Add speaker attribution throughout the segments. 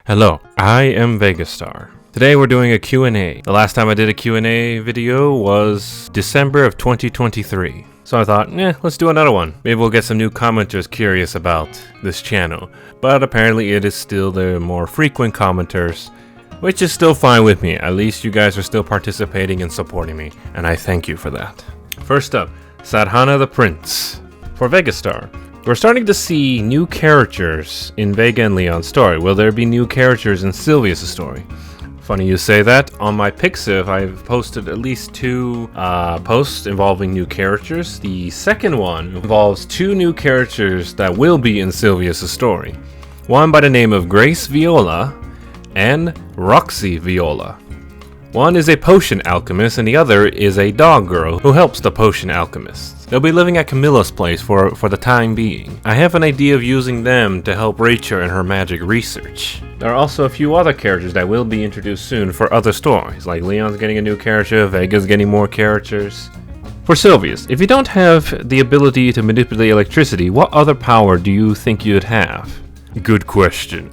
Speaker 1: Hello, I am Vegastar. Today we're doing a Q&A. The last time I did a Q&A video was December of 2023. So I thought, let's do another one. Maybe we'll get some new commenters curious about this channel. But apparently it is still the more frequent commenters, which is still fine with me. At least you guys are still participating and supporting me, and I thank you for that. First up, Sadhana the Prince. For Vegastar, we're starting to see new characters in Vega and Leon's story. Will there be new characters in Sylvia's story? Funny you say that. On my Pixiv, I've posted at least two posts involving new characters. The second one involves two new characters that will be in Sylvia's story. One by the name of Grace Viola and Roxy Viola. One is a potion alchemist and the other is a dog girl who helps the potion alchemist. They'll be living at Camilla's place for the time being. I have an idea of using them to help Rachel in her magic research. There are also a few other characters that will be introduced soon for other stories, like Leon's getting a new character, Vega's getting more characters. For Sylvia's, if you don't have the ability to manipulate electricity, what other power do you think you'd have? Good question.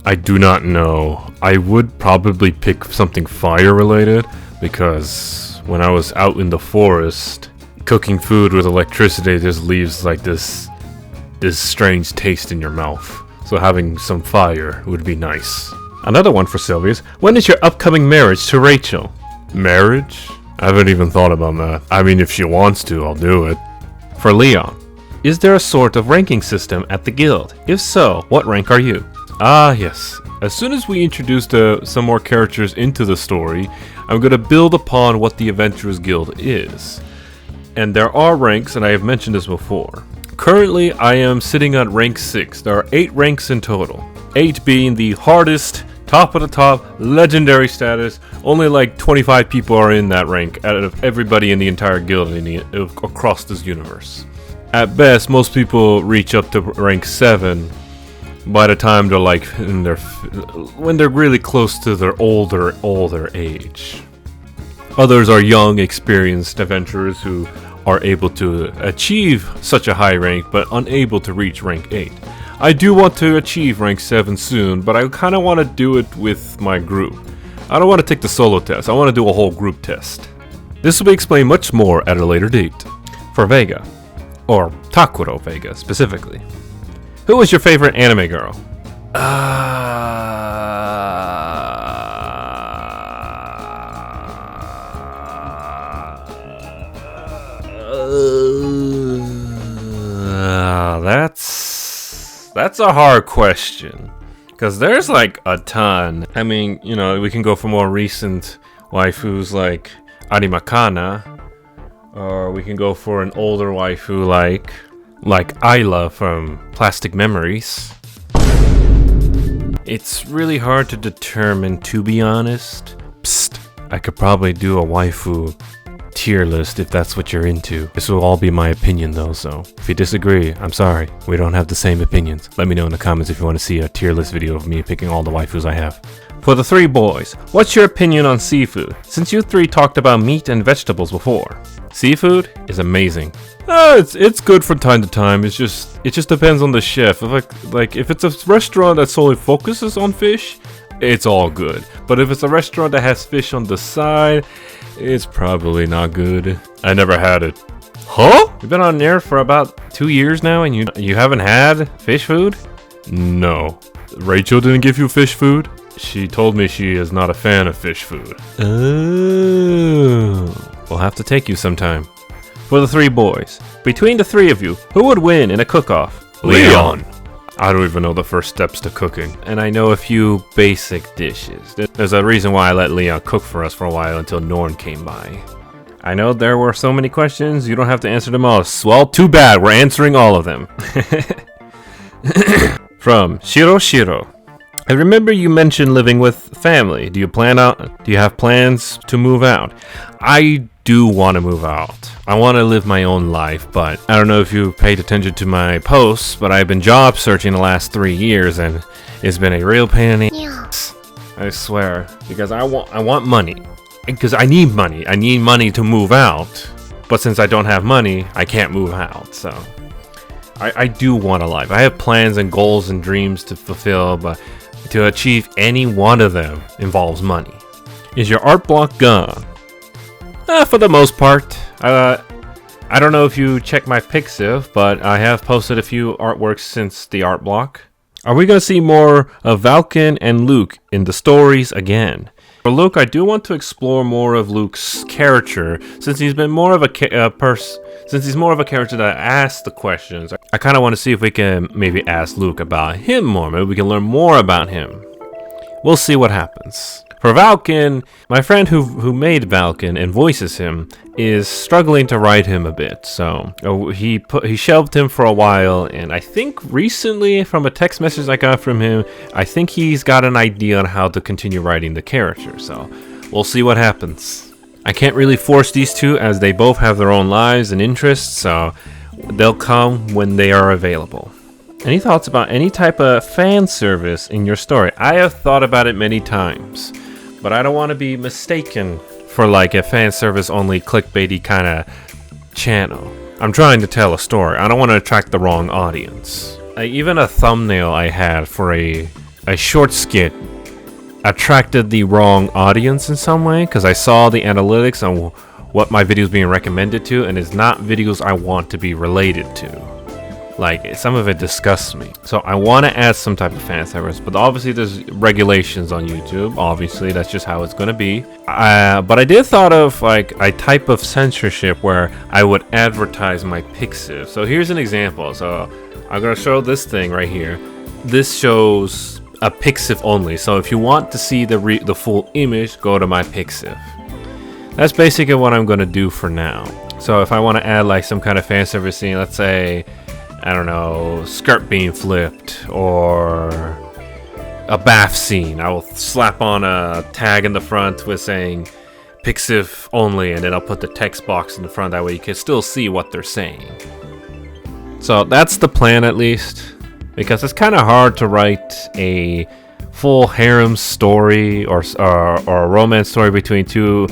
Speaker 1: I do not know. I would probably pick something fire related, because when I was out in the forest, cooking food with electricity just leaves like this strange taste in your mouth. So having some fire would be nice. Another one for Sylvia's. When is your upcoming marriage to Rachel? Marriage? I haven't even thought about that. I mean, if she wants to, I'll do it. For Leon. Is there a sort of ranking system at the guild? If so, what rank are you? Ah, yes. As soon as we introduce some more characters into the story, I'm going to build upon what the Adventurers Guild is. And there are ranks, and I have mentioned this before. Currently, I am sitting at rank 6. There are 8 ranks in total. 8 being the hardest, top of the top, legendary status. Only like 25 people are in that rank out of everybody in the entire guild across this universe. At best, most people reach up to rank 7 by the time they're like when they're really close to their older age. Others are young, experienced adventurers who are able to achieve such a high rank but unable to reach rank 8. I do want to achieve rank 7 soon, but I kind of want to do it with my group. I don't want to take the solo test, I want to do a whole group test. This will be explained much more at a later date. For Vega, or Takuro Vega specifically. Who was your favorite anime girl? That's a hard question, because there's like a ton. I mean, you know, we can go for more recent waifus like Arimakana, or we can go for an older waifu like Ayla from Plastic Memories. It's really hard to determine, to be honest. Psst, I could probably do a waifu tier list if that's what you're into. This will all be my opinion though, so if you disagree, I'm sorry. We don't have the same opinions. Let me know in the comments if you want to see a tier list video of me picking all the waifus I have. For the 3 boys, what's your opinion on seafood? Since you 3 talked about meat and vegetables before. Seafood is amazing. It's good from time to time. It just depends on the chef. If it's a restaurant that solely focuses on fish, it's all good. But if it's a restaurant that has fish on the side, it's probably not good. I never had it. Huh? You've been on air for about 2 years now and you haven't had fish food? No. Rachel didn't give you fish food? She told me she is not a fan of fish food. Oh. We'll have to take you sometime. For the 3 boys, between the 3 of you, who would win in a cook-off?
Speaker 2: Leon!
Speaker 1: I don't even know the first steps to cooking, and I know a few basic dishes. There's a reason why I let Leon cook for us for a while until Norn came by. I know there were so many questions, you don't have to answer them all. Well, too bad, we're answering all of them. From Shiro. I remember you mentioned living with family. Do you have plans to move out? I do want to move out. I want to live my own life, but I don't know if you paid attention to my posts, but I've been job searching the last 3 years and it's been a real pain in the ass. I swear, because I want money. Because I need money. I need money to move out. But since I don't have money, I can't move out, so I do want a life. I have plans and goals and dreams to fulfill, but to achieve any one of them involves money. Is your art block gone? For the most part. I don't know if you check my Pixiv, but I have posted a few artworks since the art block. Are we going to see more of Valken and Luke in the stories again? For Luke, I do want to explore more of Luke's character, since he's been more of a since he's more of a character that asks the questions. I kind of want to see if we can maybe ask Luke about him more. Maybe we can learn more about him. We'll see what happens. For Valken, my friend who made Valken and voices him is struggling to write him a bit. So he shelved him for a while, and I think recently from a text message I got from him, I think he's got an idea on how to continue writing the character. So we'll see what happens. I can't really force these two as they both have their own lives and interests, so they'll come when they are available. Any thoughts about any type of fan service in your story? I have thought about it many times, but I don't want to be mistaken for like a fan service only clickbaity kind of channel. I'm trying to tell a story. I don't want to attract the wrong audience. Even a thumbnail I had for a short skit attracted the wrong audience in some way, because I saw the analytics on what my videos being recommended to, and it's not videos I want to be related to. Like, some of it disgusts me. So I want to add some type of fan service, but obviously there's regulations on YouTube. Obviously, that's just how it's going to be. But I did thought of like a type of censorship where I would advertise my Pixiv. So here's an example. So I'm going to show this thing right here. This shows a Pixiv only. So if you want to see the full image, go to my Pixiv. That's basically what I'm going to do for now. So if I want to add like some kind of fan service scene, let's say, I don't know, skirt being flipped or a bath scene, I will slap on a tag in the front with saying Pixiv only, and then I'll put the text box in the front. That way you can still see what they're saying. So that's the plan, at least, because it's kind of hard to write a full harem story or a romance story between two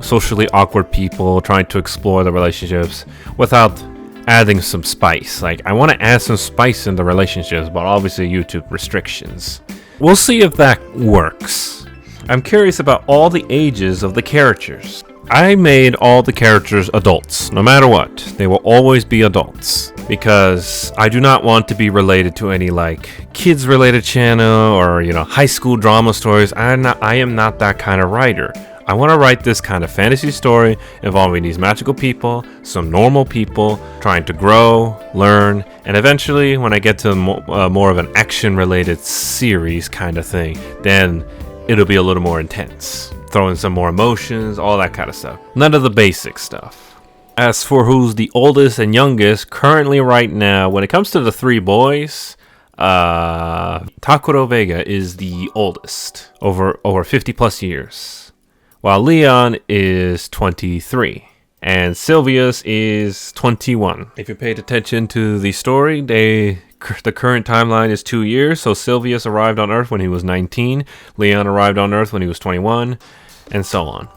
Speaker 1: socially awkward people trying to explore the relationships without adding some spice. Like, I want to add some spice in the relationships, but obviously YouTube restrictions. We'll see if that works. I'm curious about all the ages of the characters. I made all the characters adults. No matter what, they will always be adults, because I do not want to be related to any like kids related channel or, you know, high school drama stories. I am not that kind of writer. I want to write this kind of fantasy story involving these magical people, some normal people trying to grow, learn, and eventually when I get to more of an action-related series kind of thing, then it'll be a little more intense. Throw in some more emotions, all that kind of stuff. None of the basic stuff. As for who's the oldest and youngest, currently right now, when it comes to the three boys, Takuro Vega is the oldest, over 50 plus years. While Leon is 23 and Sylvius is 21. If you paid attention to the story, the current timeline is 2 years. So Sylvius arrived on Earth when he was 19, Leon arrived on Earth when he was 21, and so on.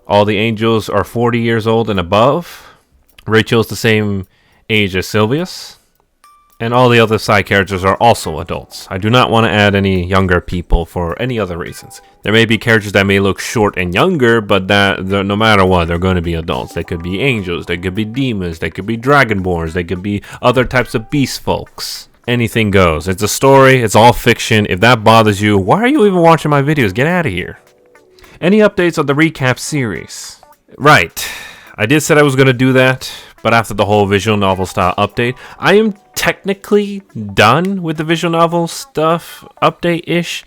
Speaker 1: All the angels are 40 years old and above. Rachel's the same age as Sylvius. And all the other side characters are also adults. I do not want to add any younger people for any other reasons. There may be characters that may look short and younger, but no matter what, they're going to be adults. They could be angels, they could be demons, they could be dragonborns, they could be other types of beast folks. Anything goes. It's a story, it's all fiction. If that bothers you, why are you even watching my videos? Get out of here. Any updates on the recap series? Right. I did say I was going to do that, but after the whole visual novel style update, I am technically done with the visual novel stuff update-ish.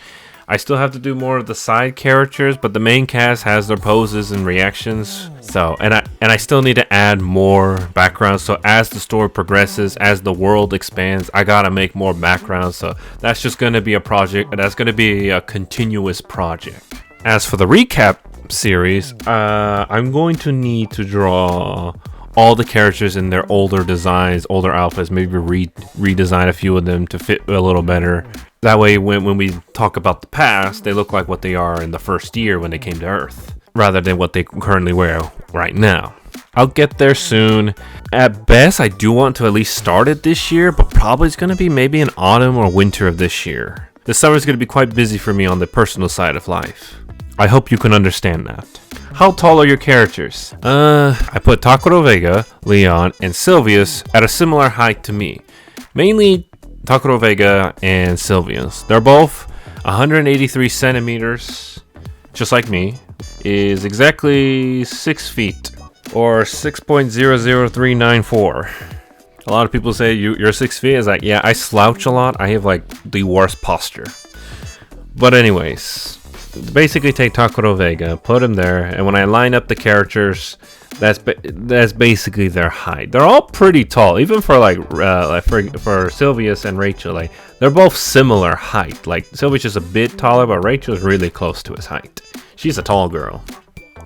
Speaker 1: I still have to do more of the side characters, but the main cast has their poses and reactions. So, and I still need to add more backgrounds. So as the story progresses, as the world expands, I gotta make more backgrounds. So that's just gonna be a project. That's gonna be a continuous project. As for the recap series, I'm going to need to draw all the characters in their older designs, older outfits, maybe redesign a few of them to fit a little better. That way, when we talk about the past, they look like what they are in the first year when they came to Earth, rather than what they currently wear right now. I'll get there soon. At best, I do want to at least start it this year, but probably it's going to be maybe in autumn or winter of this year. This summer is going to be quite busy for me on the personal side of life. I hope you can understand that. How tall are your characters? I put Takuro Vega, Leon, and Sylvius at a similar height to me. Mainly Takuro Vega and Sylvius. They're both 183 centimeters, just like me, is exactly 6 feet, or 6.00394. A lot of people say you're 6 feet. It's like, yeah, I slouch a lot. I have like the worst posture. But anyways, basically take Takuro Vega, put him there, and when I line up the characters, that's basically their height. They're all pretty tall, even for for Sylvius and Rachel. Like, they're both similar height. Like, Sylvius is a bit taller, but Rachel is really close to his height. She's a tall girl.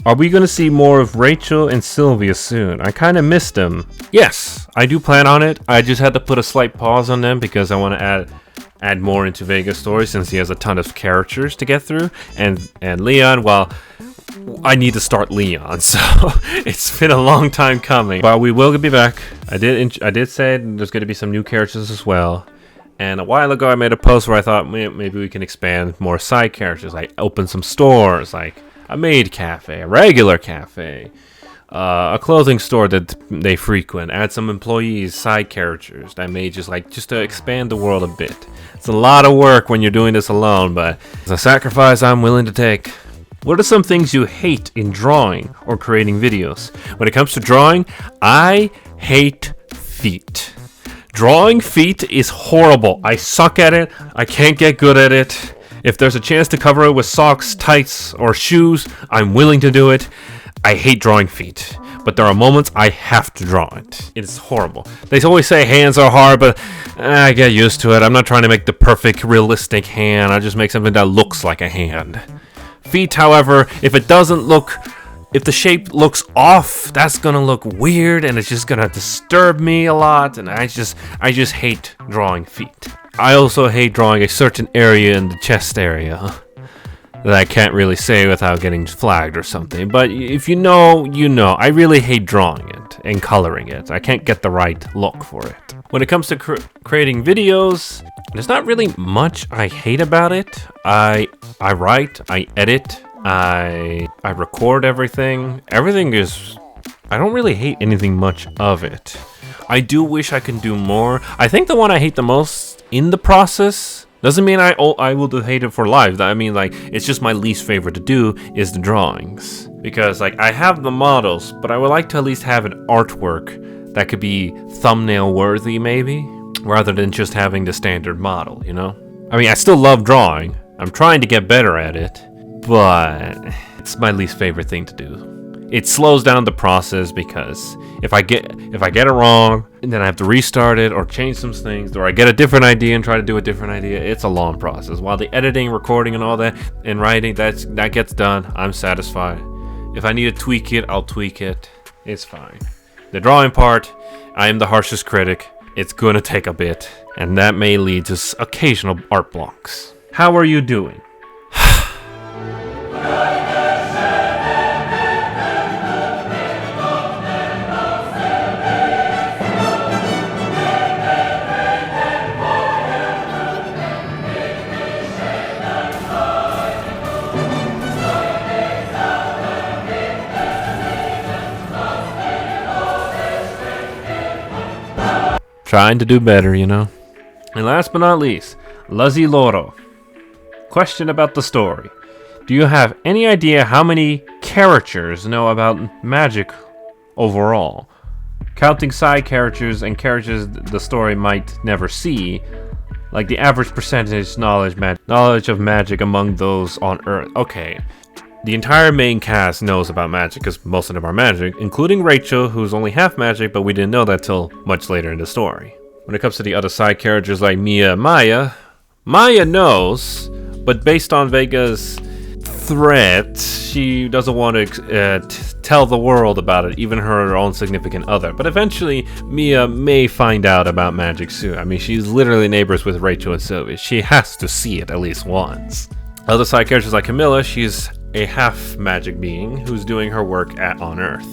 Speaker 1: Are we gonna see more of Rachel and Sylvius soon? I kind of missed them. Yes, I do plan on it. I just had to put a slight pause on them because I want to add more into Vega's story since he has a ton of characters to get through. And Leon, well, I need to start Leon, so it's been a long time coming. But we will be back. I did say there's going to be some new characters as well. And a while ago I made a post where I thought maybe we can expand more side characters, like open some stores, like a maid cafe, a regular cafe, a clothing store that they frequent, add some employees, side characters that may just to expand the world a bit. It's a lot of work when you're doing this alone, but it's a sacrifice I'm willing to take. What are some things you hate in drawing or creating videos? When it comes to drawing, I hate feet. Drawing feet is horrible. I suck at it. I can't get good at it. If there's a chance to cover it with socks, tights, or shoes, I'm willing to do it. I hate drawing feet, but there are moments I have to draw it. It's horrible. They always say hands are hard, but I get used to it. I'm not trying to make the perfect, realistic hand. I just make something that looks like a hand. Feet, however, if the shape looks off, that's gonna look weird, and it's just gonna disturb me a lot, and I just hate drawing feet. I also hate drawing a certain area in the chest area that I can't really say without getting flagged or something. But if you know, you know. I really hate drawing it and coloring it. I can't get the right look for it. When it comes to creating videos, there's not really much I hate about it. I write, I edit, I record everything. Everything is... I don't really hate anything much of it. I do wish I could do more. I think the one I hate the most in the process doesn't mean I will hate it for life. I mean, like, it's just my least favorite to do is the drawings. Because, like, I have the models, but I would like to at least have an artwork that could be thumbnail worthy, maybe, rather than just having the standard model, you know? I mean, I still love drawing. I'm trying to get better at it, but it's my least favorite thing to do. It slows down the process because if I get it wrong, and then I have to restart it or change some things, or I get a different idea and try to do a different idea, it's a long process. While the editing, recording, and all that, and writing, that gets done, I'm satisfied. If I need to tweak it, I'll tweak it. It's fine. The drawing part, I am the harshest critic. It's gonna take a bit, and that may lead to occasional art blocks. How are you doing? Trying to do better, you know. And last but not least, Luzzy Loro. Question about the story. Do you have any idea how many characters know about magic overall? Counting side characters and characters the story might never see, like the average percentage knowledge of magic among those on Earth. Okay. The entire main cast knows about magic because most of them are magic, including Rachel, who's only half magic, but we didn't know that till much later in the story. When it comes to the other side characters like Mia and Maya knows, but based on Vega's threat, she doesn't want to tell the world about it, even her own significant other. But eventually, Mia may find out about magic soon. I mean, she's literally neighbors with Rachel and Sylvia. She has to see it at least once. Other side characters like Camilla, she's a half magic being who's doing her work on Earth.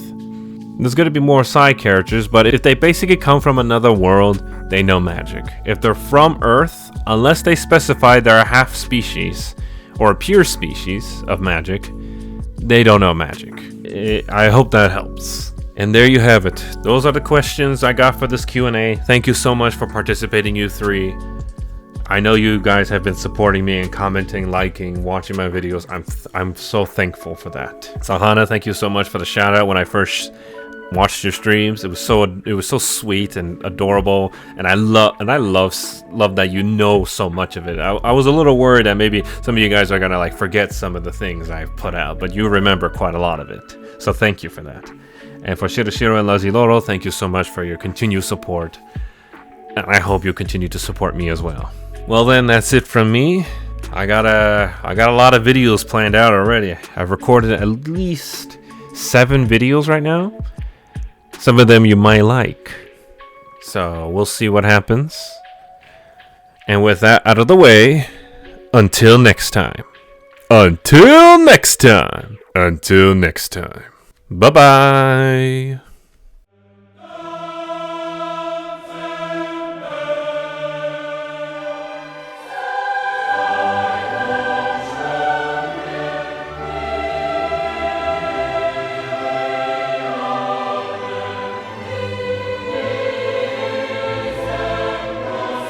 Speaker 1: There's going to be more side characters, but if they basically come from another world, they know magic. If they're from Earth, unless they specify they're a half species or a pure species of magic, they don't know magic. I hope that helps. And there you have it. Those are the questions I got for this Q&A. Thank you so much for participating, you three. I know you guys have been supporting me and commenting, liking, watching my videos. I'm so thankful for that. Sahana, thank you so much for the shout out when I first watched your streams. It was so sweet and adorable, and I love that you know so much of it. I was a little worried that maybe some of you guys are gonna like forget some of the things I've put out, but you remember quite a lot of it. So thank you for that. And for Shirashiro and Laziloro, thank you so much for your continued support. And I hope you continue to support me as well. Well then, that's it from me. I got a lot of videos planned out already. I've recorded at least 7 videos right now. Some of them you might like. So we'll see what happens. And with that out of the way, until next time. Until next time. Until next time. Bye-bye.